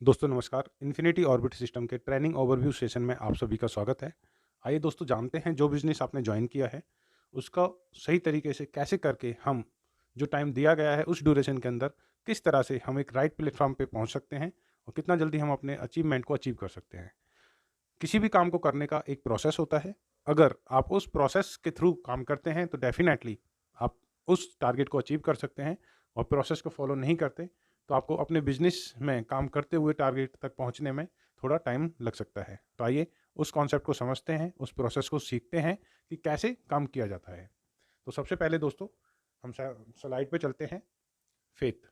दोस्तों नमस्कार। Infinity orbit system के ट्रेनिंग ओवरव्यू सेशन में आप सभी का स्वागत है। आइए दोस्तों जानते हैं जो बिज़नेस आपने जॉइन किया है, उसका सही तरीके से कैसे करके हम जो टाइम दिया गया है उस ड्यूरेशन के अंदर किस तरह से हम एक राइट प्लेटफ़ॉर्म पे पहुँच सकते हैं और कितना जल्दी हम अपने अचीवमेंट को अचीव कर सकते हैं। किसी भी काम को करने का एक प्रोसेस होता है। अगर आप उस प्रोसेस के थ्रू काम करते हैं तो डेफ़िनेटली आप उस टारगेट को अचीव कर सकते हैं और प्रोसेस को फ़ॉलो नहीं करते तो आपको अपने बिज़नेस में काम करते हुए टारगेट तक पहुँचने में थोड़ा टाइम लग सकता है। तो आइए उस कॉन्सेप्ट को समझते हैं, उस प्रोसेस को सीखते हैं कि कैसे काम किया जाता है। तो सबसे पहले दोस्तों हम स्लाइड पे चलते हैं। फ़ेथ,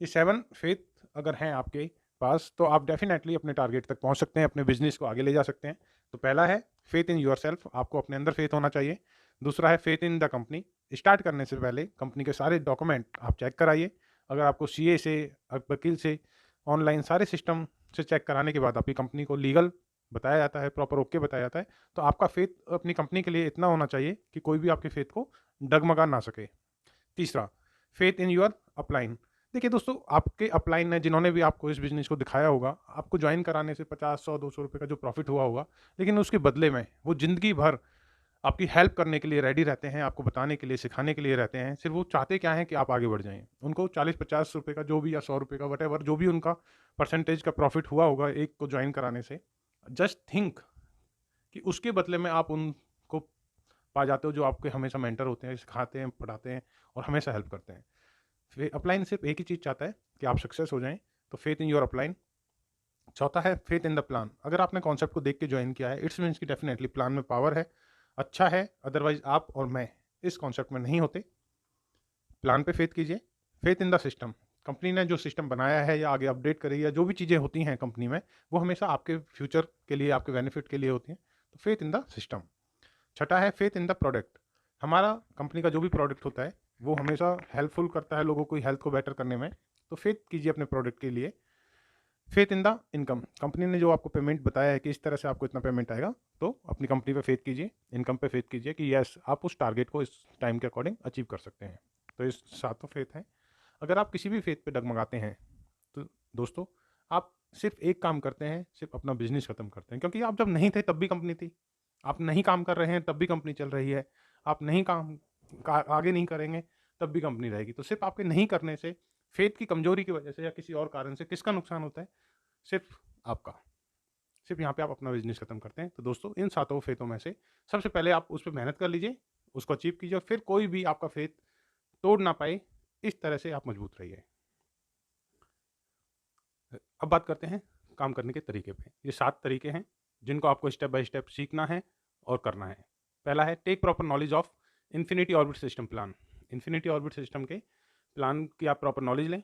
ये 7 फ़ेथ अगर हैं आपके पास तो आप डेफ़िनेटली अपने टारगेट तक पहुँच सकते हैं, अपने बिज़नेस को आगे ले जा सकते हैं। तो पहला है फ़ेथ इन योरसेल्फ, आपको अपने अंदर फ़ेथ होना चाहिए। दूसरा है faith in the company, start करने से पहले कंपनी के सारे डॉक्यूमेंट आप चेक कराइए। अगर आपको सीए से, वकील से, ऑनलाइन सारे सिस्टम से चेक कराने के बाद आपकी कंपनी को लीगल बताया जाता है, प्रॉपर ओके बताया जाता है, तो आपका फ़ेथ अपनी कंपनी के लिए इतना होना चाहिए कि कोई भी आपके फ़ेथ को डगमगा ना सके। तीसरा, फेथ इन योर अपलाइन। देखिए दोस्तों, आपके अपलाइन ने जिन्होंने भी आपको इस बिज़नेस को दिखाया होगा, आपको जॉइन कराने से 50, 100, ₹200 का जो प्रॉफ़िट हुआ होगा, लेकिन उसके बदले में वो ज़िंदगी भर आपकी हेल्प करने के लिए रेडी रहते हैं, आपको बताने के लिए, सिखाने के लिए रहते हैं। सिर्फ़ वो चाहते क्या हैं कि आप आगे बढ़ जाएँ। उनको 40-50 रुपए का जो भी या ₹100 का व्हाटएवर जो भी उनका परसेंटेज का प्रॉफ़िट हुआ होगा एक को जॉइन कराने से, जस्ट थिंक कि उसके बदले में आप उनको पा जाते हो जो आपके हमेशा मेंटर होते हैं, सिखाते हैं, पढ़ाते हैं और हमेशा हेल्प करते हैं। अपलाइन सिर्फ एक ही चीज़ चाहता है कि आप सक्सेस हो जाएँ, तो फेथ इन योर अपलाइन। चौथा है फेथ इन द प्लान। अगर आपने कॉन्सेप्ट को देख के जॉइन किया है, इट्स मीन्स कि डेफिनेटली प्लान में पावर है, अच्छा है, अदरवाइज़ आप और मैं इस कॉन्सेप्ट में नहीं होते। प्लान पे फेथ कीजिए। Faith in the system, company ने जो सिस्टम बनाया है या आगे अपडेट करी या जो भी चीज़ें होती हैं कंपनी में, वो हमेशा आपके फ्यूचर के लिए, आपके बेनिफिट के लिए होती हैं। तो फेथ इन द सिस्टम। छठा है फेथ इन द प्रोडक्ट। हमारा कंपनी का जो भी प्रोडक्ट होता है वो हमेशा हेल्पफुल करता है लोगों को हेल्थ को बेटर करने में, तो फेथ कीजिए अपने प्रोडक्ट के लिए। Faith in the income, company ने जो आपको पेमेंट बताया है कि इस तरह से आपको इतना पेमेंट आएगा, तो अपनी कंपनी पे फेथ कीजिए, इनकम पे फेथ कीजिए कि यस आप उस टारगेट को इस टाइम के अकॉर्डिंग अचीव कर सकते हैं। तो इस सातों फेथ हैं। अगर आप किसी भी फेथ पे डगमगाते हैं तो दोस्तों आप सिर्फ एक काम करते हैं, सिर्फ अपना बिजनेस खत्म करते हैं, क्योंकि आप जब नहीं थे तब भी कंपनी थी, आप नहीं काम कर रहे हैं तब भी कंपनी चल रही है, आप नहीं काम आगे नहीं करेंगे तब भी कंपनी रहेगी। तो सिर्फ आपके नहीं करने से, फेथ की कमजोरी की वजह से या किसी और कारण से किसका नुकसान होता है? सिर्फ आपका। सिर्फ यहाँ पे आप अपना बिजनेस खत्म करते हैं। तो दोस्तों इन सातों फेथों में से सबसे पहले आप उस पर मेहनत कर लीजिए, उसको अचीव कीजिए और फिर कोई भी आपका फेथ तोड़ ना पाए, इस तरह से आप मजबूत रहिए। अब बात करते हैं काम करने के तरीके पे। ये 7 तरीके हैं जिनको आपको स्टेप बाय स्टेप सीखना है और करना है। पहला है take proper knowledge of infinity orbit system plan. Infinity orbit system के प्लान की आप प्रॉपर नॉलेज लें।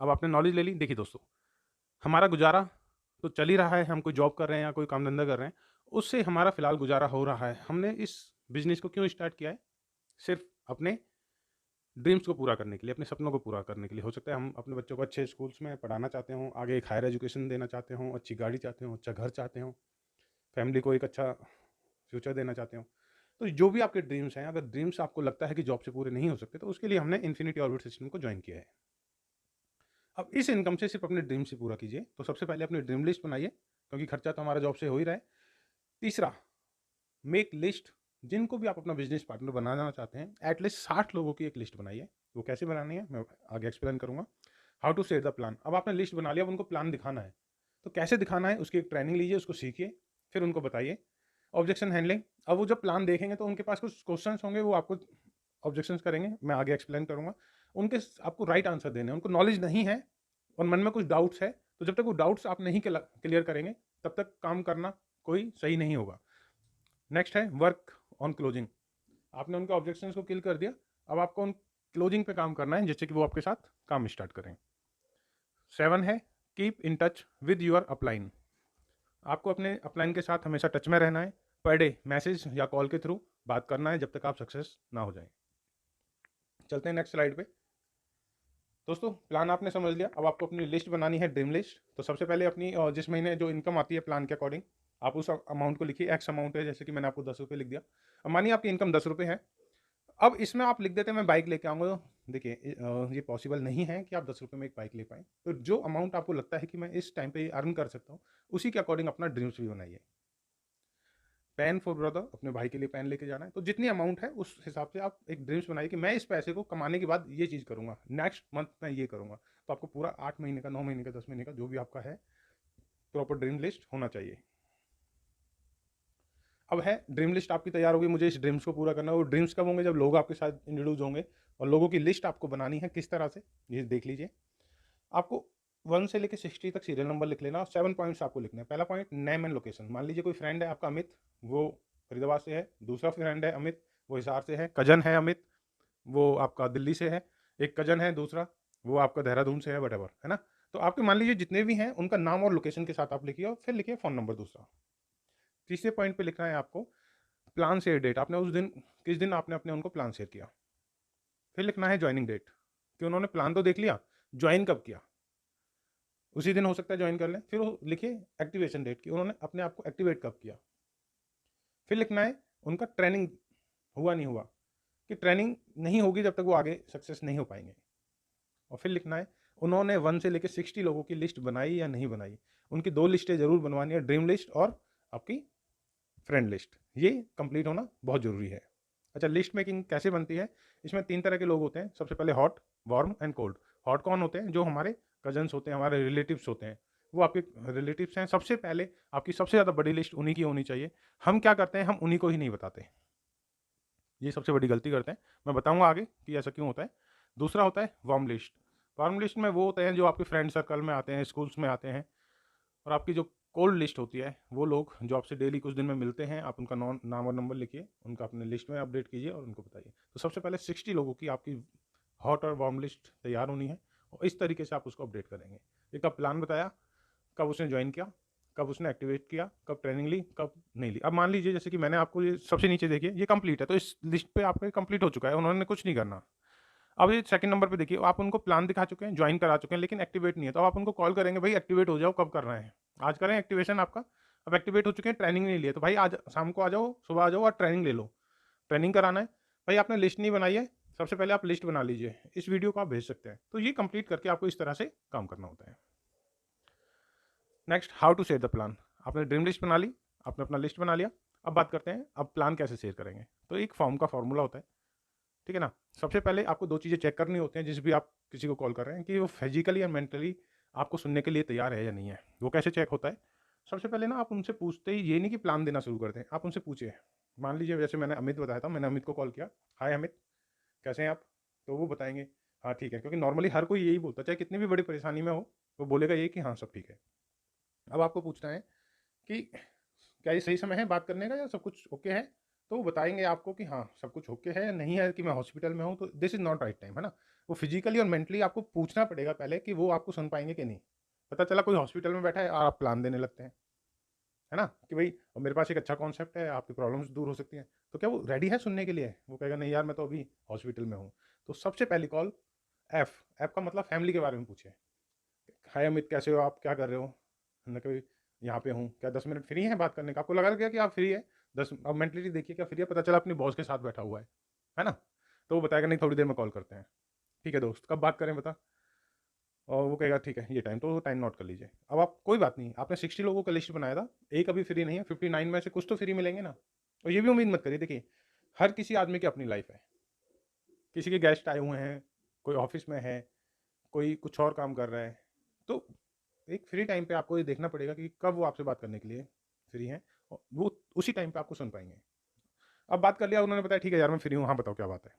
अब आपने नॉलेज ले ली, देखिए दोस्तों, हमारा गुज़ारा तो चल ही रहा है, हम कोई जॉब कर रहे हैं या कोई काम धंधा कर रहे हैं, उससे हमारा फ़िलहाल गुज़ारा हो रहा है। हमने इस बिज़नेस को क्यों स्टार्ट किया है? सिर्फ़ अपने ड्रीम्स को पूरा करने के लिए, अपने सपनों को पूरा करने के लिए। हो सकता है हम अपने बच्चों को अच्छे स्कूल्स में पढ़ाना चाहते हों, आगे एक हायर एजुकेशन देना चाहते हों, अच्छी गाड़ी चाहते हों, अच्छा घर चाहते हों, फैमिली को एक अच्छा फ्यूचर देना चाहते हों। तो जो भी आपके ड्रीम्स हैं, अगर ड्रीम्स आपको लगता है कि जॉब से पूरे नहीं हो सकते, तो उसके लिए हमने इन्फिनिटी ऑर्बिट सिस्टम को जॉइन किया है। अब इस इनकम से सिर्फ अपने ड्रीम से पूरा कीजिए। तो सबसे पहले अपनी ड्रीम लिस्ट बनाइए, क्योंकि खर्चा तो हमारा जॉब से हो ही रहा है। तीसरा, मेक लिस्ट। जिनको भी आप अपना बिजनेस पार्टनर बनाना चाहते हैं, एटलीस्ट 60 लोगों की एक लिस्ट बनाइए। वो कैसे बनानी है मैं आगे एक्सप्लेन करूंगा। How to set the plan. अब आपने लिस्ट बना लिया, अब उनको प्लान दिखाना है, तो कैसे दिखाना है उसकी एक ट्रेनिंग लीजिए, उसको सीखिए, फिर उनको बताइए। Objection handling. अब वो जब प्लान देखेंगे तो उनके पास कुछ क्वेश्चंस होंगे, वो आपको ऑब्जेक्शंस करेंगे, मैं आगे एक्सप्लेन करूंगा। उनके आपको राइट आंसर देने हैं, उनको नॉलेज नहीं है और मन में कुछ डाउट्स है, तो जब तक वो डाउट्स आप नहीं क्लियर करेंगे तब तक काम करना कोई सही नहीं होगा। नेक्स्ट है वर्क ऑन क्लोजिंग। आपने उनके ऑब्जेक्शंस को किल कर दिया, अब आपको उन क्लोजिंग पे काम करना है जिससे कि वो आपके साथ काम स्टार्ट करें। 7 है keep in touch with your upline. आपको अपने अपलाइन के साथ हमेशा टच में रहना है, पर डे मैसेज या कॉल के थ्रू बात करना है जब तक आप सक्सेस ना हो जाए। चलते हैं नेक्स्ट स्लाइड पे। दोस्तों प्लान आपने समझ लिया, अब आपको अपनी लिस्ट बनानी है, ड्रीम लिस्ट। तो सबसे पहले अपनी जिस महीने जो इनकम आती है प्लान के अकॉर्डिंग, आप उस अमाउंट को लिखिए। एक्स अमाउंट है, जैसे कि मैंने आपको ₹10 लिख दिया। अब मानिए आपकी इनकम ₹10 है। अब इसमें आप लिख देते हैं मैं बाइक लेके आऊँगा देखिए ये पॉसिबल नहीं है कि आप 10 रुपये में एक बाइक ले पाएँ। तो जो अमाउंट आपको लगता है कि मैं इस टाइम पे अर्न कर सकता हूँ, उसी के अकॉर्डिंग अपना ड्रीम्स भी बनाइए। पेन फॉर ब्रदर, अपने भाई के लिए पेन लेके जाना है, तो जितनी अमाउंट है उस हिसाब से आप एक ड्रीम्स बनाइए कि मैं इस पैसे को कमाने के बाद ये चीज़ करूँगा, नेक्स्ट मंथ मैं ये करूँगा। तो आपको पूरा 8 महीने का, 9 महीने का, 10 महीने का जो भी आपका है, प्रॉपर ड्रीम लिस्ट होना चाहिए। अब है ड्रीम लिस्ट आपकी तैयार होगी, मुझे इस ड्रीम्स को पूरा करना है। वो ड्रीम्स कब होंगे? जब लोग आपके साथ इंट्रोड्यूस होंगे, और लोगों की लिस्ट आपको बनानी है किस तरह से, ये देख लीजिए। आपको 1 से लेके 60 तक सीरियल नंबर लिख लेना और 7 पॉइंट्स आपको लिखने हैं। पहला पॉइंट, नेम एंड लोकेशन। मान लीजिए कोई फ्रेंड है आपका अमित, वो फरीदाबाद से है। दूसरा फ्रेंड है अमित, वो हिसार से है। कजन है अमित, वो आपका दिल्ली से है। एक कजन है दूसरा, वो आपका देहरादून से है, वटेवर, है ना। तो आपके मान लीजिए जितने भी हैं उनका नाम और लोकेशन के साथ आप लिखिए, और फिर लिखिए फ़ोन नंबर दूसरा। तीसरे पॉइंट पे लिखना है आपको प्लान शेयर डेट, आपने उस दिन किस दिन आपने अपने उनको प्लान शेयर किया। फिर लिखना है ज्वाइनिंग डेट, कि उन्होंने प्लान तो देख लिया, ज्वाइन कब किया। उसी दिन हो सकता है ज्वाइन कर लें। फिर वो लिखिए एक्टिवेशन डेट, कि उन्होंने अपने आप को एक्टिवेट कब किया। फिर लिखना है उनका ट्रेनिंग हुआ नहीं हुआ, कि ट्रेनिंग नहीं होगी जब तक वो आगे सक्सेस नहीं हो पाएंगे। और फिर लिखना है उन्होंने 1 से लेकर 60 लोगों की लिस्ट बनाई या नहीं बनाई। उनकी 2 लिस्टें जरूर बनवानी है, ड्रीम लिस्ट और आपकी फ्रेंड लिस्ट। ये कंप्लीट होना बहुत ज़रूरी है। अच्छा, लिस्ट मेकिंग कैसे बनती है? इसमें 3 तरह के लोग होते हैं। सबसे पहले hot, warm and cold. Hot कौन होते हैं? जो हमारे कजन्स होते हैं, हमारे रिलेटिव्स होते हैं, वो आपके रिलेटिव्स हैं। सबसे पहले आपकी सबसे ज़्यादा बड़ी लिस्ट उन्हीं की होनी चाहिए। हम क्या करते हैं, हम उन्हीं को ही नहीं बताते, ये सबसे बड़ी गलती करते हैं। मैं बताऊंगा आगे कि ऐसा क्यों होता है। दूसरा होता है वार्म लिस्ट। वार्म लिस्ट में वो होते हैं जो आपके फ्रेंड सर्कल में आते हैं, स्कूल्स में आते हैं। और आपकी जो कोल्ड लिस्ट होती है, वो लोग जो आपसे डेली कुछ दिन में मिलते हैं, आप उनका नाम और नंबर लिखिए, उनका अपने लिस्ट में अपडेट कीजिए और उनको बताइए। तो सबसे पहले 60 लोगों की आपकी हॉट और वार्म लिस्ट तैयार होनी है, और इस तरीके से आप उसको अपडेट करेंगे। एक का प्लान बताया, कब उसने ज्वाइन किया, कब उसने एक्टिवेट किया, कब ट्रेनिंग ली, कब नहीं ली। अब मान लीजिए जैसे कि मैंने आपको ये सबसे नीचे देखिए, ये कंप्लीट है, तो इस लिस्ट पे आपका कंप्लीट हो चुका है, उन्होंने कुछ नहीं करना। अब ये सेकंड नंबर पे देखिए, आप उनको प्लान दिखा चुके हैं, ज्वाइन करा चुके हैं, लेकिन एक्टिवेट नहीं है। तो आप उनको कॉल करेंगे, भाई एक्टिवेट हो जाओ, कब कर रहे हैं? आज करें एक्टिवेशन आपका। अब एक्टिवेट हो चुके हैं, ट्रेनिंग नहीं लिया, तो भाई आज शाम को आ जाओ, सुबह आ जाओ और ट्रेनिंग ले लो। ट्रेनिंग कराना है। भाई आपने लिस्ट नहीं बनाई है, सबसे पहले आप लिस्ट बना लीजिए, इस वीडियो को आप भेज सकते हैं। तो ये कंप्लीट करके आपको इस तरह से काम करना होता है। Next, how to share the plan. आपने ड्रीम लिस्ट बना ली, आपने अपना लिस्ट बना लिया। अब बात करते हैं, अब प्लान कैसे शेयर करेंगे। तो एक फॉर्म का फॉर्मूला होता है, ठीक है ना। सबसे पहले आपको 2 चीज़ें चेक करनी होती हैं जिस भी आप किसी को कॉल कर रहे हैं, कि वो फिजिकली या मेंटली आपको सुनने के लिए तैयार है या नहीं है। वो कैसे चेक होता है? सबसे पहले ना आप उनसे पूछते ही ये नहीं कि प्लान देना शुरू कर दें, आप उनसे पूछिए। मान लीजिए जैसे मैंने अमित बताया था, मैंने अमित को कॉल किया, हाय अमित, कैसे हैं आप? तो वो बताएंगे हाँ ठीक है, क्योंकि नॉर्मली हर कोई यही बोलता है, चाहे कितनी भी बड़ी परेशानी में हो, वो बोलेगा ये कि हाँ सब ठीक है। अब आपको पूछना है कि क्या ये सही समय है बात करने का, या सब कुछ ओके है? तो वो बताएँगे आपको कि हाँ, सब कुछ ओके है, नहीं है कि मैं हॉस्पिटल में हूँ, तो this is not right time, है ना? वो फिज़िकली और मेंटली आपको पूछना पड़ेगा पहले कि वो आपको सुन पाएँगे कि नहीं। पता चला कोई हॉस्पिटल में बैठा है और आप प्लान देने लगते हैं, है ना? कि भई मेरे पास एक अच्छा कॉन्सेप्ट है, आपकी प्रॉब्लम्स दूर हो सकती हैं। तो क्या वो रेडी है सुनने के लिए? वो कहेगा नहीं यार, मैं तो अभी हॉस्पिटल में हूँ। तो सबसे पहली कॉल एफ, एफ का मतलब फैमिली के बारे में पूछिए। हाय अमित, कैसे हो आप? क्या कर रहे हो? हमने कहा यहाँ पे हूँ, क्या 10 मिनट फ्री हैं बात करने का? आपको लगा क्या कि आप फ्री है? 10, अब मेंटली देखिए क्या फ्री है, पता चला अपनी बॉस के साथ बैठा हुआ है ना? तो वो बताएगा नहीं, थोड़ी देर में कॉल करते हैं। ठीक है दोस्त, कब बात करें बता? और वो कहेगा ठीक है, ये टाइम, तो टाइम नोट कर लीजिए। अब आप कोई बात नहीं, आपने 60 लोगों का लिस्ट बनाया था, एक अभी फ्री नहीं है, 59 में से कुछ तो फ्री मिलेंगे ना। और ये भी उम्मीद मत करिए, देखिए हर किसी आदमी की अपनी लाइफ है। किसी के गेस्ट आए हुए हैं, कोई ऑफिस में है, कोई कुछ और काम कर रहा है। तो एक फ्री टाइम पे आपको ये देखना पड़ेगा कि कब वो आपसे बात करने के लिए फ्री हैं, और वो उसी टाइम पे आपको सुन पाएंगे। अब बात कर लिया, उन्होंने बताया ठीक है यार मैं फ्री हूँ, हाँ बताओ क्या बात है।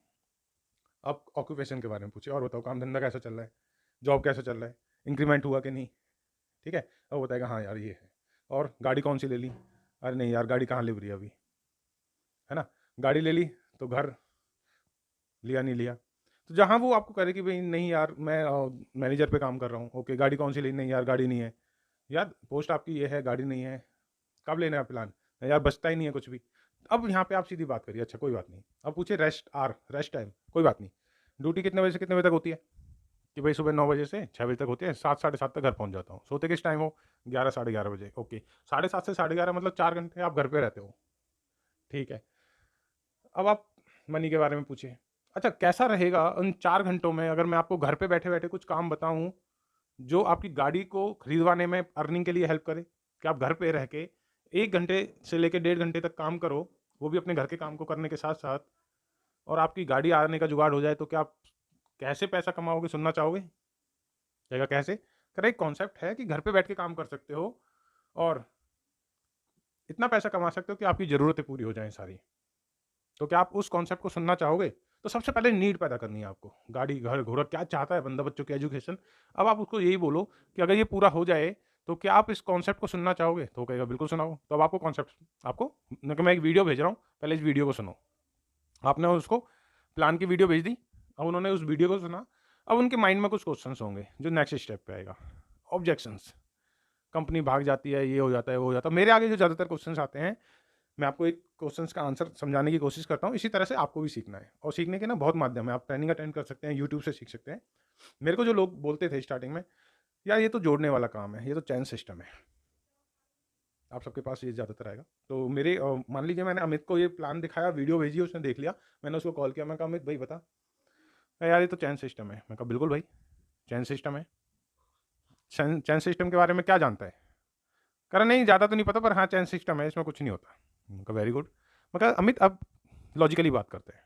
अब ऑक्यूपेशन के बारे में पूछिए, और बताओ काम धंधा कैसा चल रहा है, जॉब कैसा चल रहा है, इंक्रीमेंट हुआ कि नहीं। ठीक है, अब वो बताएगा हाँ यार ये है। और गाड़ी कौन सी ले ली? अरे नहीं यार, गाड़ी कहाँ ले रही है अभी, है ना। गाड़ी ले ली तो घर लिया नहीं लिया। तो जहाँ वो आपको करे कि भाई नहीं यार मैं मैनेजर पे काम कर रहा हूँ, ओके गाड़ी कौन सी ली? नहीं यार गाड़ी नहीं है। यार पोस्ट आपकी ये है, गाड़ी नहीं है, कब लेना है प्लान? यार बचता ही नहीं है कुछ भी। अब यहाँ पे आप सीधी बात करिए, अच्छा कोई बात नहीं। अब पूछिए रेस्ट आर, रेस्ट टाइम, कोई बात नहीं। ड्यूटी कितने बजे से कितने बजे तक होती है? कि भाई सुबह 9 बजे से 6 बजे तक होती है, 7 साढ़े 7 तक घर पहुँच जाता हूँ। सोते किस टाइम हो? 11 साढ़े 11 बजे, ओके। 7:30 से 11:30 मतलब 4 घंटे आप घर पे रहते हो, ठीक है। अब आप मनी के बारे में पूछिए। अच्छा कैसा रहेगा उन 4 घंटों में अगर मैं आपको घर पे बैठे-बैठे कुछ काम बताऊँ, जो आपकी गाड़ी को खरीदवाने में अर्निंग के लिए हेल्प करे? कि आप घर पे रह के 1 घंटे से लेके 1.5 घंटे तक काम करो, वो भी अपने घर के काम को करने के साथ-साथ, और आपकी गाड़ी आने का जुगाड़ हो जाए, तो क्या आप कैसे पैसा कमाओगे, सुनना चाहोगे? कहेगा कैसे? कह रहा एक कॉन्सेप्ट है कि घर पे बैठ के काम कर सकते हो और इतना पैसा कमा सकते हो कि आपकी ज़रूरतें पूरी हो जाएँ सारी। तो क्या आप उस कॉन्सेप्ट को सुनना चाहोगे? तो सबसे पहले नीड पैदा करनी है आपको। गाड़ी, घर, घोड़ा क्या चाहता है बंदा, बच्चों की एजुकेशन। अब आप उसको यही बोलो कि अगर ये पूरा हो जाए, तो क्या आप इस कॉन्सेप्ट को सुनना चाहोगे? तो वो कहेगा बिल्कुल सुनाओ। तो अब आपको कॉन्सेप्ट आपको मैं एक वीडियो भेज रहा हूँ, पहले इस वीडियो को सुनो। आपने उसको प्लान की वीडियो भेज दी, अब उन्होंने उस वीडियो को सुना, अब उनके माइंड में कुछ क्वेश्चन्स होंगे, जो नेक्स्ट स्टेप पे आएगा। ऑब्जेक्शंस, कंपनी भाग जाती है, ये हो जाता है, वो हो जाता है। मेरे आगे जो ज़्यादातर क्वेश्चन्स आते हैं, मैं आपको एक क्वेश्चंस का आंसर समझाने की कोशिश करता हूँ। इसी तरह से आपको भी सीखना है, और सीखने के ना बहुत माध्यम है। आप ट्रेनिंग अटेंड कर सकते हैं, यूट्यूब से सीख सकते हैं। मेरे को जो लोग बोलते थे स्टार्टिंग में, यार ये तो जोड़ने वाला काम है, ये तो चैन सिस्टम है। आप सबके पास ये ज़्यादातर आएगा। तो मेरे मान लीजिए मैंने अमित को ये प्लान दिखाया, वीडियो भेजी, उसने देख लिया, मैंने उसको कॉल किया, मैं कहा अमित भाई बता। यार ये तो चैन सिस्टम है। मैं कहा बिल्कुल भाई, चैन सिस्टम है। चैन चैन सिस्टम के बारे में क्या जानता है? कह रहा नहीं ज़्यादा तो नहीं पता, पर हाँ चैन सिस्टम है, इसमें कुछ नहीं होता। मैं कहा वेरी गुड। मैं कहा अमित अब लॉजिकली बात करते हैं।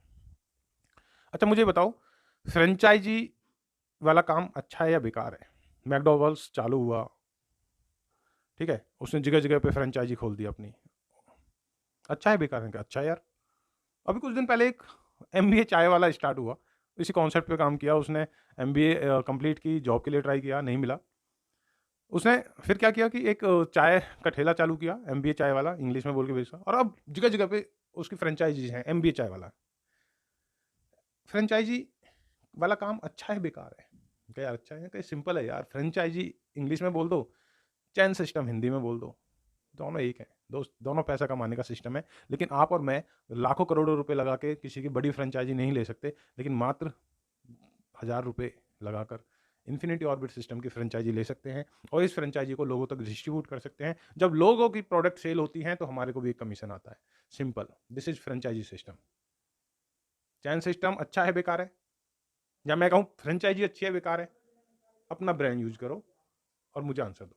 अच्छा मुझे बताओ, फ्रेंचाइजी वाला काम अच्छा है या बेकार है? मैकडॉनल्ड्स चालू हुआ, ठीक है, उसने जगह जगह पे फ्रेंचाइजी खोल दी अपनी। अच्छा है बेकार है? क्या अच्छा है यार। अभी कुछ दिन पहले एक एमबीए चाय वाला स्टार्ट हुआ, इसी कॉन्सेप्ट पे काम किया उसने। एमबीए कंप्लीट की, जॉब के लिए ट्राई किया, नहीं मिला। उसने फिर क्या किया कि एक चाय का ठेला चालू किया, एमबीए चाय वाला, इंग्लिश में बोल के बेचा, और अब जगह जगह पे उसकी फ्रेंचाइजीज हैं एमबीए चाय वाला। फ्रेंचाइजी वाला काम अच्छा है बेकार है? क्या यार अच्छा है? क्या सिंपल है यार, फ्रेंचाइजी इंग्लिश में बोल दो, चैन सिस्टम हिंदी में बोल दो, दोनों एक है दोस्त, दोनों पैसा कमाने का सिस्टम है। लेकिन आप और मैं लाखों करोड़ों रुपए लगा के किसी की बड़ी फ्रेंचाइजी नहीं ले सकते, लेकिन मात्र 1000 रुपए लगाकर इन्फिनिटी ऑर्बिट सिस्टम की फ्रेंचाइजी ले सकते हैं, और इस फ्रेंचाइजी को लोगों तक डिस्ट्रीब्यूट कर सकते हैं। जब लोगों की प्रोडक्ट सेल होती हैं, तो हमारे को भी एक कमीशन आता है। Simple, this is franchisee system. Chain system अच्छा है बेकार है? या मैं कहूँ फ्रेंचाइजी अच्छी है बेकार है? अपना ब्रांड यूज करो और मुझे आंसर दो।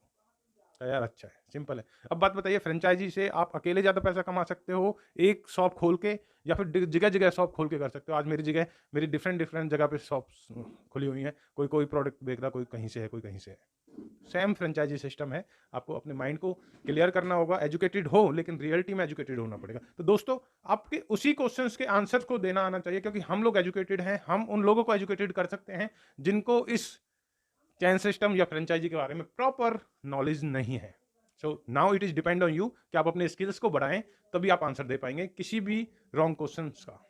यार अच्छा है, सिंपल है। अब बात बताइए, फ्रेंचाइजी से आप अकेले ज़्यादा पैसा कमा सकते हो एक शॉप खोल के, या फिर जगह जगह शॉप खोल के कर सकते हो? आज मेरी जगह, मेरी डिफरेंट डिफरेंट जगह पे शॉप्स खुली हुई हैं, कोई कोई प्रोडक्ट बेच रहा, कोई कहीं से है, कोई कहीं से है। सेम फ्रेंचाइजी सिस्टम है। आपको अपने माइंड को क्लियर करना होगा, एजुकेटेड हो, लेकिन रियलिटी में एजुकेटेड होना पड़ेगा। तो दोस्तों, आपके उसी क्वेश्चंस के आंसर को देना आना चाहिए, क्योंकि हम लोग एजुकेटेड हैं, हम उन लोगों को एजुकेटेड कर सकते हैं जिनको इस चैन सिस्टम या फ्रेंचाइजी के बारे में प्रॉपर नॉलेज नहीं है। So now it is depend on you कि आप अपने स्किल्स को बढ़ाएं, तभी आप आंसर दे पाएंगे किसी भी रॉन्ग क्वेश्चन का।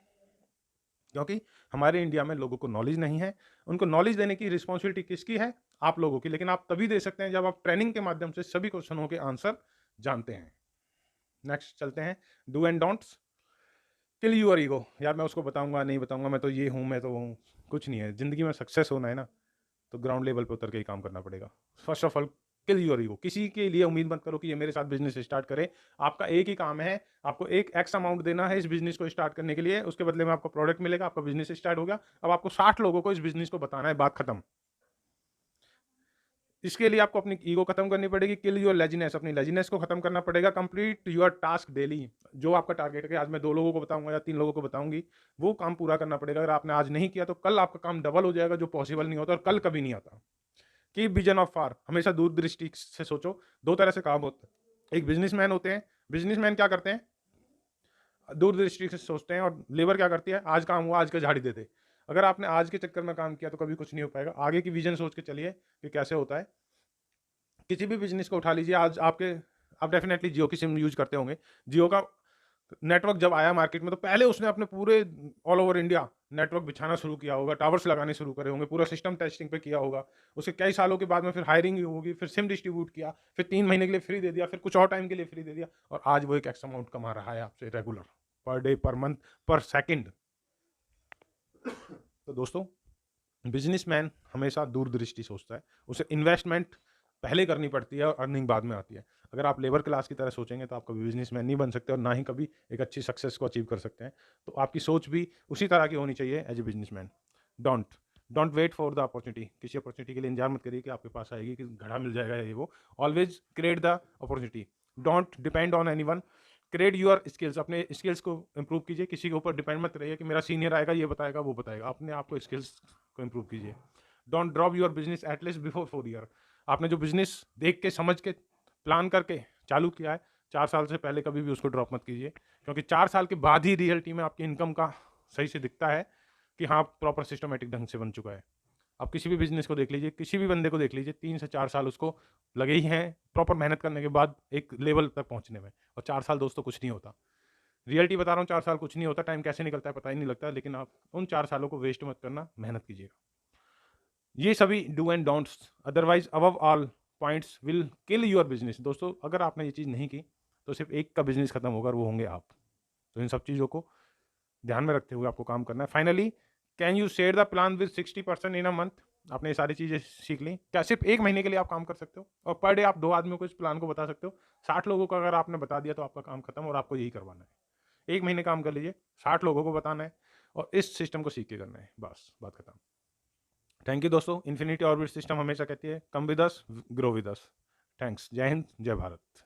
क्योंकि हमारे इंडिया में लोगों को नॉलेज नहीं है। उनको नॉलेज देने की रिस्पॉन्सिबिलिटी किसकी है? आप लोगों की। लेकिन आप तभी दे सकते हैं जब आप ट्रेनिंग के माध्यम से सभी क्वेश्चनों के आंसर जानते हैं। नेक्स्ट चलते हैं, do and don'ts. Kill your ego. यार मैं उसको बताऊंगा नहीं बताऊंगा, मैं तो ये हूँ, मैं तो वो हूँ। कुछ नहीं है, जिंदगी में सक्सेस होना है ना, तो ग्राउंड लेवल पे उतर के ही काम करना पड़ेगा। First of all, kill your ego. किसी के लिए उम्मीद मत करो कि ये मेरे साथ बिजनेस स्टार्ट करे। आपका एक ही काम है, आपको एक एक्स अमाउंट देना है इस बिजनेस को स्टार्ट करने के लिए, उसके बदले में आपको प्रोडक्ट मिलेगा, आपका बिजनेस स्टार्ट हो गया। अब आपको 60 लोगों को इस बिजनेस को बताना है, बात खत्म। इसके लिए आपको अपनी ईगो खत्म करनी पड़ेगी। किल योर लेजीनेस, अपनी लेजीनेस को खत्म करना पड़ेगा। Complete your task daily. जो आपका टारगेट है कि आज मैं 2 लोगों को बताऊंगा या 3 लोगों को बताऊंगी, वो काम पूरा करना पड़ेगा। अगर आपने आज नहीं किया तो कल आपका काम डबल हो जाएगा, जो पॉसिबल नहीं होता और कल कभी नहीं आता। कीप विजन ऑफ फार, हमेशा दूरदृष्टि से सोचो। 2 तरह से काम होता है, एक बिजनेसमैन होते हैं। बिजनेसमैन क्या करते हैं? दूरदृष्टि से सोचते हैं। और लेबर क्या करती है? आज काम हुआ, आज का झाड़ी दे दे। अगर आपने आज के चक्कर में काम किया तो कभी कुछ नहीं हो पाएगा। आगे की विजन सोच के चलिए कि कैसे होता है। किसी भी बिजनेस को उठा लीजिए, आज आपके, आप डेफिनेटली जियो की सिम यूज करते होंगे। जियो का नेटवर्क जब आया मार्केट में, तो पहले उसने अपने पूरे ऑल ओवर इंडिया नेटवर्क बिछाना शुरू किया होगा, टावर्स लगाने शुरू करे होंगे, पूरा सिस्टम टेस्टिंग पे किया होगा। उसके कई सालों के बाद में फिर हायरिंग होगी, फिर सिम डिस्ट्रीब्यूट किया, फिर 3 महीने के लिए फ्री दे दिया, फिर कुछ और टाइम के लिए फ्री दे दिया, और आज वो एक एक्स अमाउंट कमा रहा है आपसे regular, per day, per month, पर सेकेंड। तो दोस्तों, बिजनेसमैन हमेशा दूरदृष्टि सोचता है। उसे इन्वेस्टमेंट पहले करनी पड़ती है और अर्निंग बाद में आती है। अगर आप लेबर क्लास की तरह सोचेंगे तो आप कभी बिजनेसमैन नहीं बन सकते और ना ही कभी एक अच्छी सक्सेस को अचीव कर सकते हैं। तो आपकी सोच भी उसी तरह की होनी चाहिए as a businessman. Don't don't wait for the opportunity. किसी अपॉर्चुनिटी के लिए इंतजार मत करिए कि आपके पास आएगी, कि घड़ा मिल जाएगा ये वो। Always create the opportunity. Don't depend on anyone. Create your skills. अपने स्किल्स को इंप्रूव कीजिए। किसी के ऊपर डिपेंड मत रहिए कि मेरा सीनियर आएगा, ये बताएगा, वो बताएगा। अपने आप को स्किल्स को इंप्रूव कीजिए। Don't drop your business at least before 4 year. आपने जो बिजनेस देख के, समझ के, प्लान करके चालू किया है, 4 साल से पहले कभी भी उसको ड्रॉप मत कीजिए, क्योंकि 4 साल के बाद ही रियलिटी में आपकी इनकम का सही से दिखता है कि हाँ प्रॉपर सिस्टमेटिक ढंग से बन चुका है। आप किसी भी बिजनेस को देख लीजिए, किसी भी बंदे को देख लीजिए, 3 से 4 साल उसको लगे ही हैं प्रॉपर मेहनत करने के बाद एक लेवल तक पहुंचने में। और 4 साल दोस्तों कुछ नहीं होता। रियलिटी बता रहा हूँ, 4 साल कुछ नहीं होता। टाइम कैसे निकलता है पता ही नहीं लगता। लेकिन आप उन 4 सालों को वेस्ट मत करना, मेहनत कीजिएगा। ये सभी do and don'ts, otherwise above all points will kill your business. दोस्तों अगर आपने ये चीज़ नहीं की तो सिर्फ एक का बिजनेस खत्म होगा और वो होंगे आप। तो इन सब चीज़ों को ध्यान में रखते हुए आपको काम करना है। Finally, can you share the plan with 60% in a month. आपने ये सारी चीज़ें सीख ली। क्या सिर्फ 1 महीने के लिए आप काम कर सकते हो और पर डे आप 2 आदमियों को इस प्लान को बता सकते हो? 60 लोगों को अगर आपने बता दिया तो आपका काम खत्म और आपको यही करवाना है। 1 महीने काम कर लीजिए, 60 लोगों को बताना है और इस सिस्टम को सीख के करना है, बस बात खत्म। थैंक यू दोस्तों। इन्फिनिटी ऑर्बिट सिस्टम हमेशा कहती है come with us, grow with us. Thanks. जय हिंद, जय भारत।